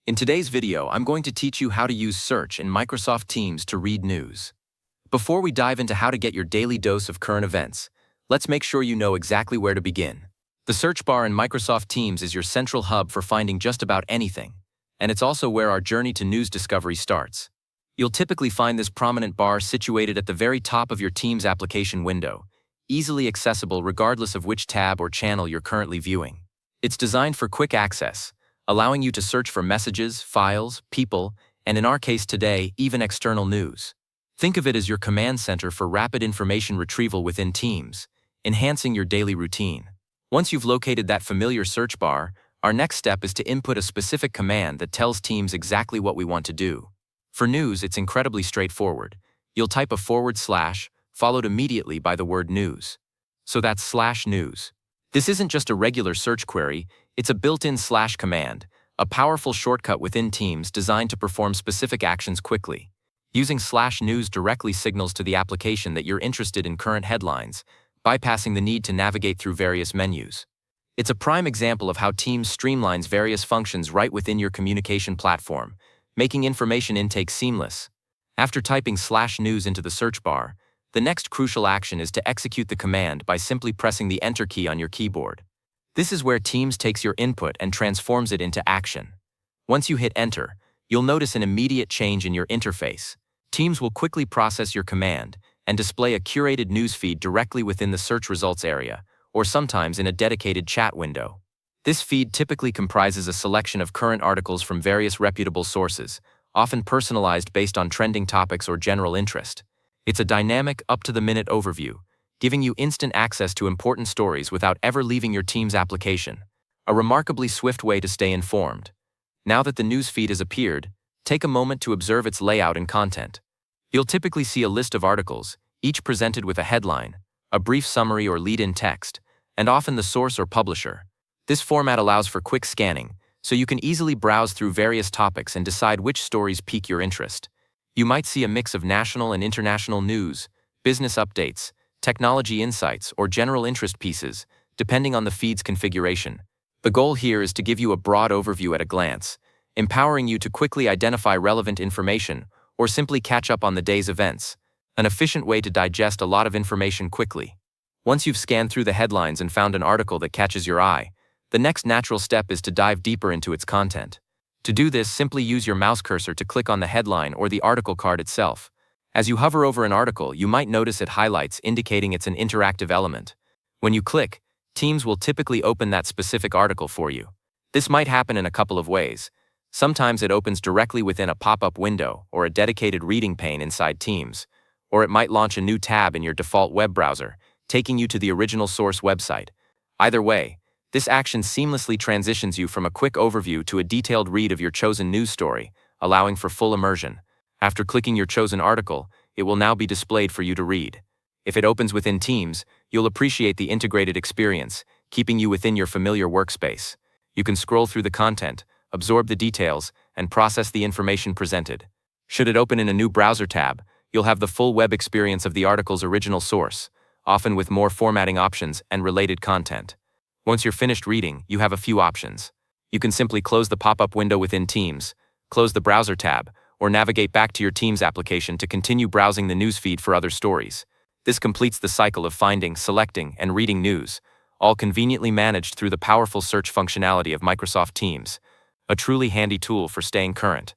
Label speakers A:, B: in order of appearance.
A: In today's video, I'm going to teach you how to use search in Microsoft Teams to read news. Before we dive into how to get your daily dose of current events, let's make sure you know exactly where to begin. The search bar in Microsoft Teams is your central hub for finding just about anything, and it's also where our journey to news discovery starts. You'll typically find this prominent bar situated at the very top of your Teams application window, easily accessible regardless of which tab or channel you're currently viewing. It's designed for quick access, allowing you to search for messages, files, people, and in our case today, even external news. Think of it as your command center for rapid information retrieval within Teams, enhancing your daily routine. Once you've located that familiar search bar, our next step is to input a specific command that tells Teams exactly what we want to do. For news, it's incredibly straightforward. You'll type a / followed immediately by the word news. So that's /news. This isn't just a regular search query, it's a built-in / command, a powerful shortcut within Teams designed to perform specific actions quickly. Using /news directly signals to the application that you're interested in current headlines, bypassing the need to navigate through various menus. It's a prime example of how Teams streamlines various functions right within your communication platform, making information intake seamless. After typing /news into the search bar, the next crucial action is to execute the command by simply pressing the Enter key on your keyboard. This is where Teams takes your input and transforms it into action. Once you hit Enter, you'll notice an immediate change in your interface. Teams will quickly process your command and display a curated news feed directly within the search results area, or sometimes in a dedicated chat window. This feed typically comprises a selection of current articles from various reputable sources, often personalized based on trending topics or general interest. It's a dynamic, up-to-the-minute overview, giving you instant access to important stories without ever leaving your Teams application. A remarkably swift way to stay informed. Now that the news feed has appeared, take a moment to observe its layout and content. You'll typically see a list of articles, each presented with a headline, a brief summary or lead-in text, and often the source or publisher. This format allows for quick scanning, so you can easily browse through various topics and decide which stories pique your interest. You might see a mix of national and international news, business updates, technology insights, or general interest pieces, depending on the feed's configuration. The goal here is to give you a broad overview at a glance, empowering you to quickly identify relevant information or simply catch up on the day's events, an efficient way to digest a lot of information quickly. Once you've scanned through the headlines and found an article that catches your eye, the next natural step is to dive deeper into its content. To do this, simply use your mouse cursor to click on the headline or the article card itself. As you hover over an article, you might notice it highlights, indicating it's an interactive element. When you click, Teams will typically open that specific article for you. This might happen in a couple of ways. Sometimes it opens directly within a pop-up window or a dedicated reading pane inside Teams, or it might launch a new tab in your default web browser, taking you to the original source website. Either way, this action seamlessly transitions you from a quick overview to a detailed read of your chosen news story, allowing for full immersion. After clicking your chosen article, it will now be displayed for you to read. If it opens within Teams, you'll appreciate the integrated experience, keeping you within your familiar workspace. You can scroll through the content, absorb the details, and process the information presented. Should it open in a new browser tab, you'll have the full web experience of the article's original source, often with more formatting options and related content. Once you're finished reading, you have a few options. You can simply close the pop-up window within Teams, close the browser tab, or navigate back to your Teams application to continue browsing the newsfeed for other stories. This completes the cycle of finding, selecting, and reading news, all conveniently managed through the powerful search functionality of Microsoft Teams, a truly handy tool for staying current.